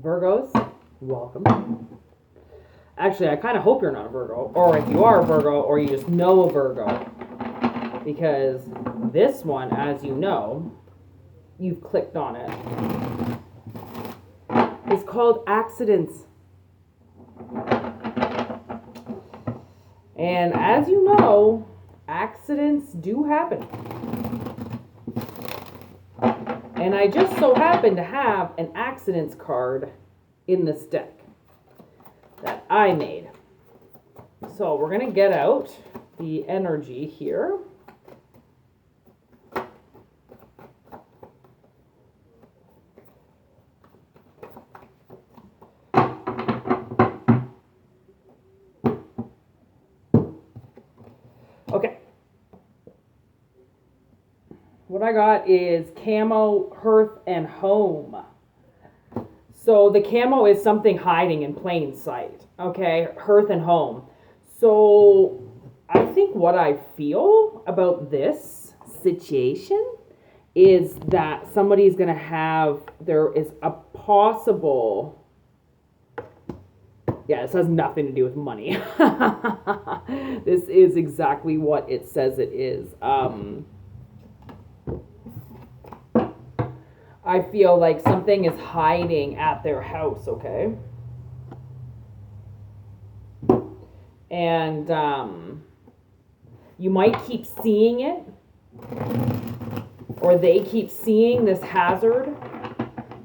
Virgos, welcome. Actually, I kind of hope you're not a Virgo, or if you are a Virgo, or you just know a Virgo, because this one, as you know, you've clicked on it. It's called accidents. And as you know, accidents do happen. And I just so happen to have an accidents card in this deck that I made. So we're going to get out the energy here. Okay. What I got is camo, hearth, and home. So the camo is something hiding in plain sight. Okay, hearth and home. So I think what I feel about this situation is that somebody's going to have, there is a possible, yeah, this has nothing to do with money. This is exactly what it says it is. I feel like something is hiding at their house, okay? And you might keep seeing it, or they keep seeing this hazard,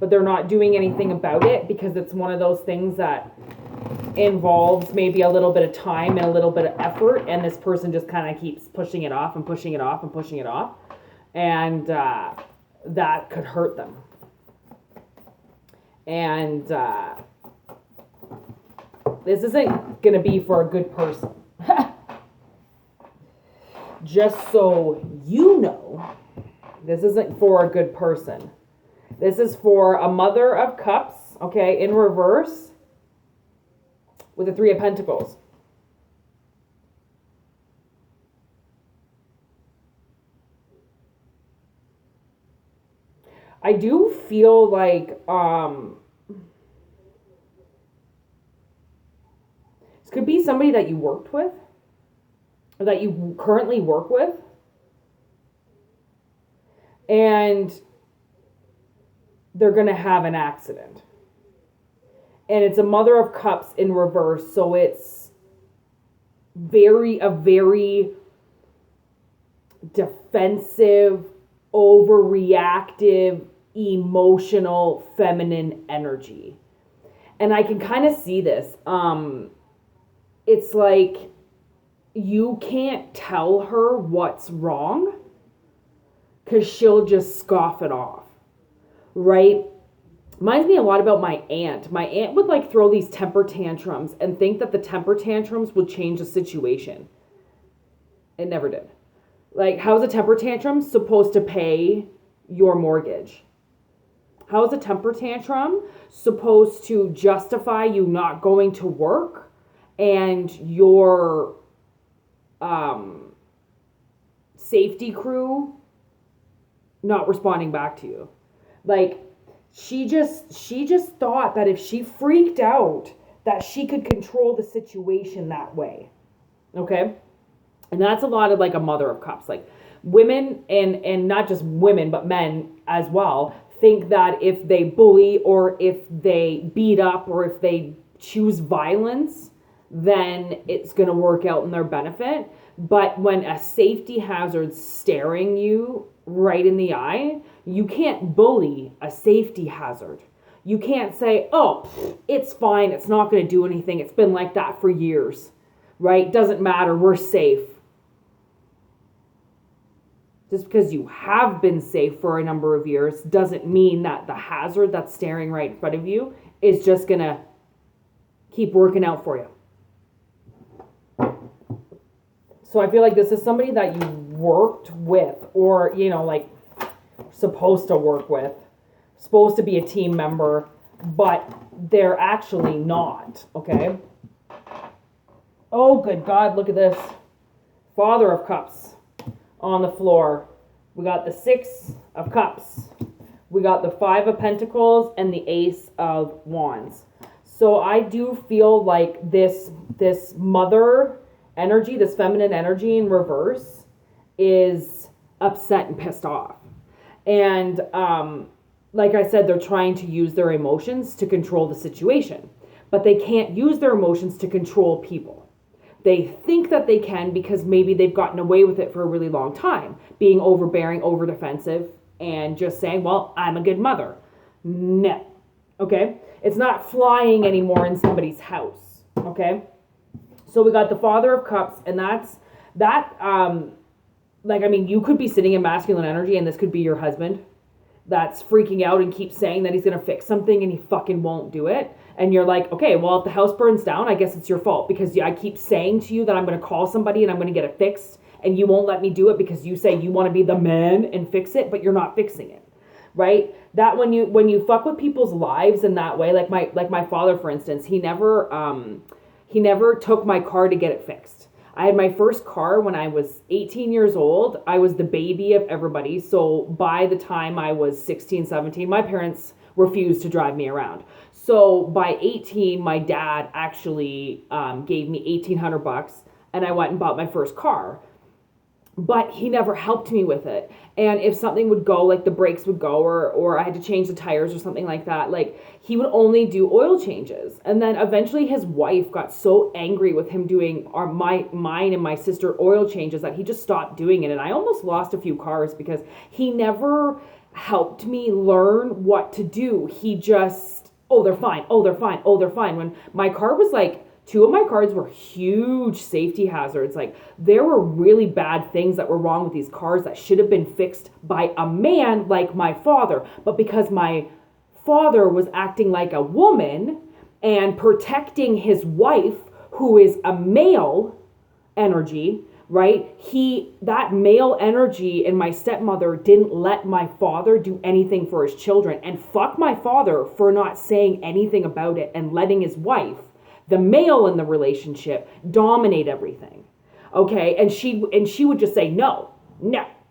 but they're not doing anything about it because it's one of those things that involves maybe a little bit of time and a little bit of effort, and this person just kind of keeps pushing it off and pushing it off and pushing it off, and that could hurt them. And this isn't going to be for a good person. Just so you know, this isn't for a good person. This is for a Mother of Cups, okay, in reverse, with the Three of Pentacles. I do feel like this could be somebody that you worked with, or that you currently work with, and they're going to have an accident. And it's a Mother of Cups in reverse, so it's a very defensive, overreactive, emotional, feminine energy. And I can kind of see this. It's like you can't tell her what's wrong because she'll just scoff it off, right? Reminds me a lot about my aunt. My aunt would like throw these temper tantrums and think that the temper tantrums would change the situation. It never did. Like, how's a temper tantrum supposed to pay your mortgage? How is a temper tantrum supposed to justify you not going to work and your safety crew not responding back to you? Like, she just thought that if she freaked out that she could control the situation that way. Okay? And that's a lot of like a Mother of Cups. Like, women, and not just women, but men as well, think that if they bully or if they beat up or if they choose violence, then it's going to work out in their benefit. But when a safety hazard's staring you right in the eye, you can't bully a safety hazard. You can't say, oh, it's fine, it's not going to do anything, it's been like that for years, right? Doesn't matter, we're safe. Just because you have been safe for a number of years doesn't mean that the hazard that's staring right in front of you is just going to keep working out for you. So I feel like this is somebody that you worked with, or, you know, like supposed to work with, supposed to be a team member, but they're actually not, okay? Oh, good God, look at this. Father of Cups on the floor. We got the Six of Cups. got the Five of Pentacles and the Ace of Wands. So I do feel like this mother energy, this feminine energy in reverse is upset and pissed off. And like I said, they're trying to use their emotions to control the situation. But they can't use their emotions to control people. They think that they can because maybe they've gotten away with it for a really long time, being overbearing, over defensive, and just saying, well, I'm a good mother. No. Okay? It's not flying anymore in somebody's house. Okay? So we got the Father of Cups, and you could be sitting in masculine energy, and this could be your husband that's freaking out and keeps saying that he's going to fix something and he fucking won't do it. And you're like, okay, well, if the house burns down, I guess it's your fault because I keep saying to you that I'm going to call somebody and I'm going to get it fixed, and you won't let me do it because you say you want to be the man and fix it, but you're not fixing it, right? That when you fuck with people's lives in that way, like my father, for instance, he never took my car to get it fixed. I had my first car when I was 18 years old. I was the baby of everybody. So by the time I was 16, 17, my parents refused to drive me around. So by 18, my dad actually gave me $1,800 and I went and bought my first car. But he never helped me with it. And if something would go, like the brakes would go, or I had to change the tires or something like that, like he would only do oil changes. And then eventually his wife got so angry with him doing mine and my sister oil changes that he just stopped doing it. And I almost lost a few cars because he never helped me learn what to do. He just, oh, they're fine. Oh, they're fine. Oh, they're fine. When my car was like, two of my cars were huge safety hazards. Like there were really bad things that were wrong with these cars that should have been fixed by a man like my father. But because my father was acting like a woman and protecting his wife, who is a male energy, right? That male energy and my stepmother didn't let my father do anything for his children. And fuck my father for not saying anything about it and letting his wife, the male in the relationship, dominate everything. Okay? And she would just say, no.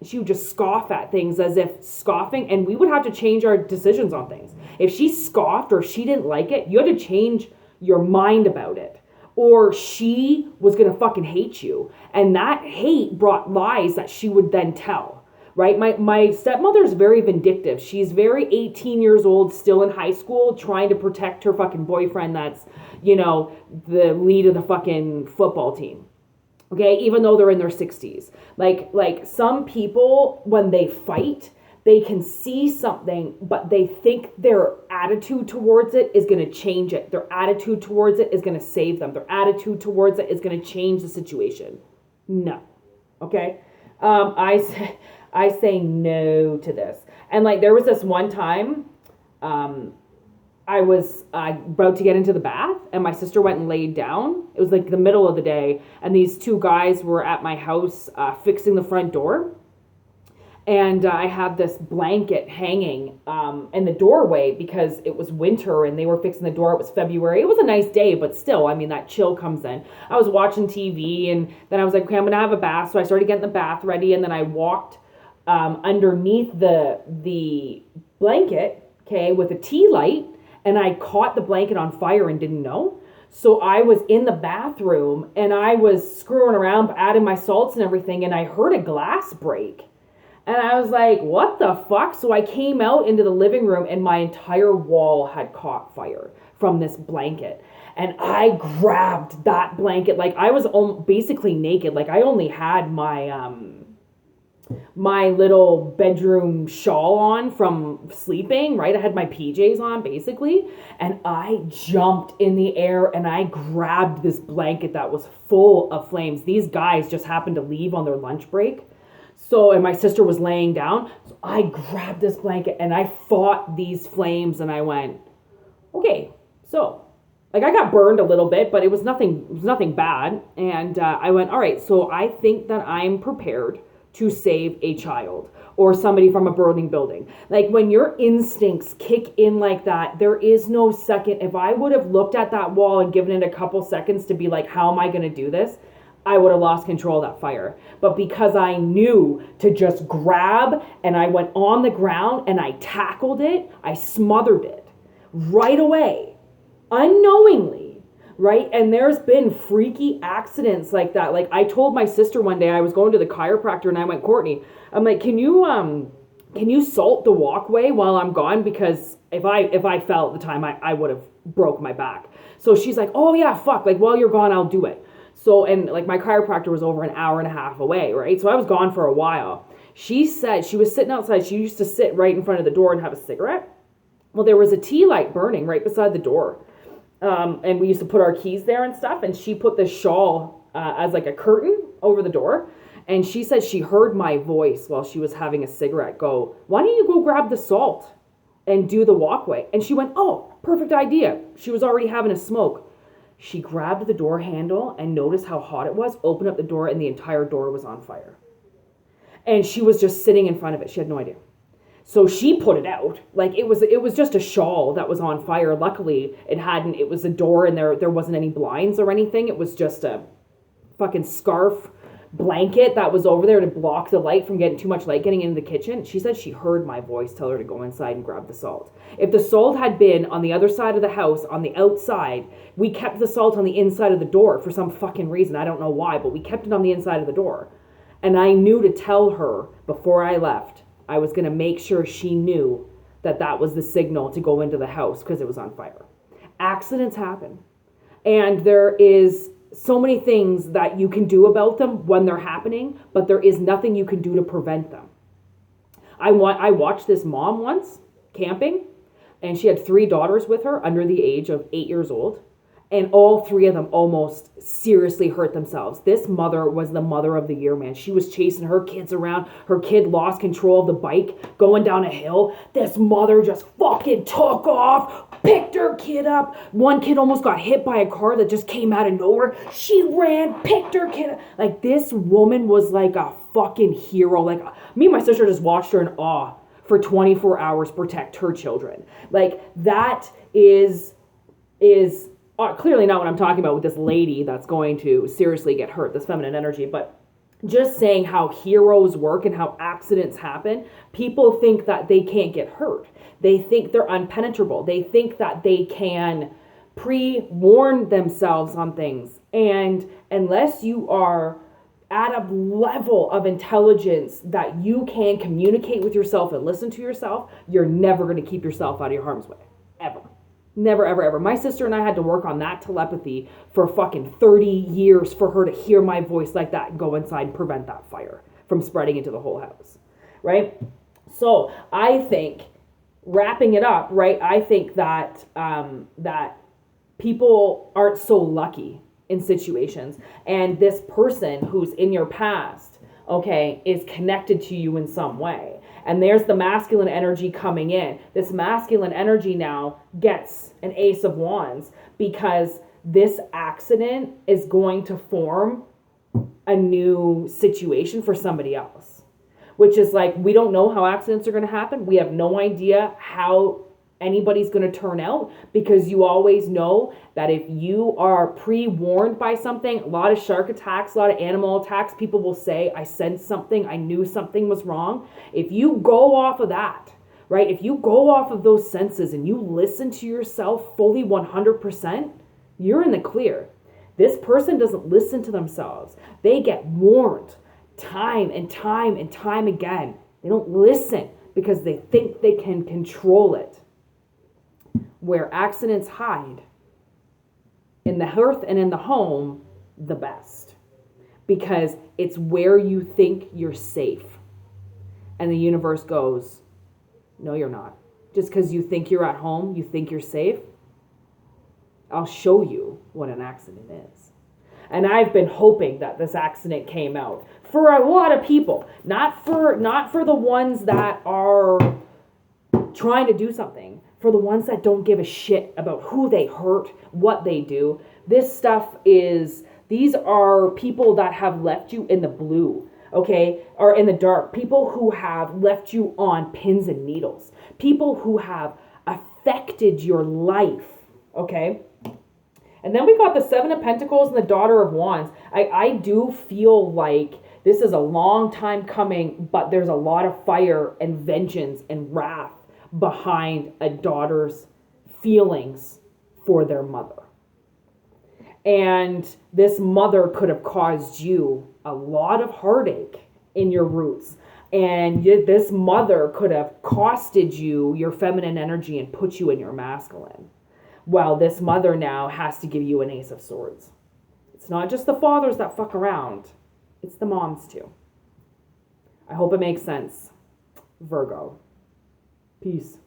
She would just scoff at things as if scoffing, and we would have to change our decisions on things. If she scoffed or she didn't like it, you had to change your mind about it. Or she was going to fucking hate you. And that hate brought lies that she would then tell. Right? My stepmother is very vindictive. She's very 18 years old, still in high school, trying to protect her fucking boyfriend that's, the lead of the fucking football team. Okay? Even though they're in their 60s. Like some people, when they fight, they can see something, but they think their attitude towards it is going to change it. Their attitude towards it is going to save them. Their attitude towards it is going to change the situation. No. Okay? I say no to this. And like there was this one time, I was about to get into the bath and my sister went and laid down. It was like the middle of the day and these two guys were at my house fixing the front door. And I had this blanket hanging in the doorway because it was winter and they were fixing the door. It was February. It was a nice day, but still, I mean, that chill comes in. I was watching TV and then I was like, okay, I'm going to have a bath. So I started getting the bath ready and then I walked underneath the blanket, okay, with a tea light, and I caught the blanket on fire and didn't know. So I was in the bathroom and I was screwing around, adding my salts and everything, and I heard a glass break. And I was like, what the fuck? So I came out into the living room and my entire wall had caught fire from this blanket. And I grabbed that blanket, like I was basically naked. Like I only had my little bedroom shawl on from sleeping, right? I had my PJs on basically. And I jumped in the air and I grabbed this blanket that was full of flames. These guys just happened to leave on their lunch break. So, and my sister was laying down. So I grabbed this blanket and I fought these flames and I went, okay, so like I got burned a little bit, but it was nothing bad. And I went, all right, so I think that I'm prepared to save a child or somebody from a burning building. Like when your instincts kick in like that, there is no second. If I would have looked at that wall and given it a couple seconds to be like, how am I going to do this? I would have lost control of that fire. But because I knew to just grab, and I went on the ground and I tackled it, I smothered it right away, unknowingly, right? And there's been freaky accidents like that. Like I told my sister one day, I was going to the chiropractor and I went, Courtney, I'm like, can you salt the walkway while I'm gone? Because if I fell at the time, I would have broke my back. So she's like, oh yeah, fuck, like while you're gone, I'll do it. So, and like my chiropractor was over an hour and a half away, right? So I was gone for a while. She said she was sitting outside. She used to sit right in front of the door and have a cigarette. Well, there was a tea light burning right beside the door. And we used to put our keys there and stuff. And she put this shawl as like a curtain over the door. And she said she heard my voice while she was having a cigarette go, why don't you go grab the salt and do the walkway? And she went, oh, perfect idea. She was already having a smoke. She grabbed the door handle and noticed how hot it was, opened up the door, and the entire door was on fire. And she was just sitting in front of it. She had no idea. So she put it out. Like it was just a shawl that was on fire. Luckily, it was a door and there wasn't any blinds or anything. It was just a fucking scarf blanket that was over there to block the light from getting too much light getting into the kitchen. She said she heard my voice tell her to go inside and grab the salt. If the salt had been on the other side of the house, on the outside, we kept the salt on the inside of the door for some fucking reason. I don't know why, but we kept it on the inside of the door. And I knew to tell her before I left, I was going to make sure she knew that that was the signal to go into the house because it was on fire. Accidents happen. And there is so many things that you can do about them when they're happening, but there is nothing you can do to prevent them. I watched this mom once camping, and she had 3 daughters with her under the age of 8 years old, and all 3 of them almost seriously hurt themselves. This mother was the mother of the year, man. She was chasing her kids around. Her kid lost control of the bike going down a hill. This mother just fucking took off, picked her kid up. One kid almost got hit by a car that just came out of nowhere. She ran, picked her kid up. Like, this woman was like a fucking hero. Like, me and my sister just watched her in awe for 24 hours protect her children. Like, that is clearly not what I'm talking about with this lady that's going to seriously get hurt, this feminine energy, but just saying how heroes work and how accidents happen. People think that they can't get hurt. They think they're unpenetrable. They think that they can pre-warn themselves on things. And unless you are at a level of intelligence that you can communicate with yourself and listen to yourself, you're never going to keep yourself out of your harm's way. Ever. Never, ever, ever. My sister and I had to work on that telepathy for fucking 30 years for her to hear my voice like that and go inside and prevent that fire from spreading into the whole house, right? So I think, wrapping it up, right, I think that that people aren't so lucky in situations. And this person who's in your past, okay, is connected to you in some way. And there's the masculine energy coming in. This masculine energy now gets an Ace of Wands because this accident is going to form a new situation for somebody else. Which is like, we don't know how accidents are going to happen. We have no idea how anybody's going to turn out, because you always know that if you are pre-warned by something, a lot of shark attacks, a lot of animal attacks, people will say, I sensed something, I knew something was wrong. If you go off of that, right, if you go off of those senses and you listen to yourself fully 100%, you're in the clear. This person doesn't listen to themselves. They get warned time and time and time again. They don't listen because they think they can control it. Where accidents hide, in the hearth and in the home, the best. Because it's where you think you're safe. And the universe goes, no, you're not. Just because you think you're at home, you think you're safe, I'll show you what an accident is. And I've been hoping that this accident came out for a lot of people. Not for the ones that are trying to do something. For the ones that don't give a shit about who they hurt, what they do. This stuff these are people that have left you in the blue, okay? Or in the dark. People who have left you on pins and needles. People who have affected your life, okay? And then we got the Seven of Pentacles and the Daughter of Wands. I do feel like this is a long time coming, but there's a lot of fire and vengeance and wrath behind a daughter's feelings for their mother. And this mother could have caused you a lot of heartache in your roots. And this mother could have costed you your feminine energy and put you in your masculine. Well, this mother now has to give you an Ace of Swords. It's not just the fathers that fuck around. It's the moms too. I hope it makes sense. Virgo. Peace.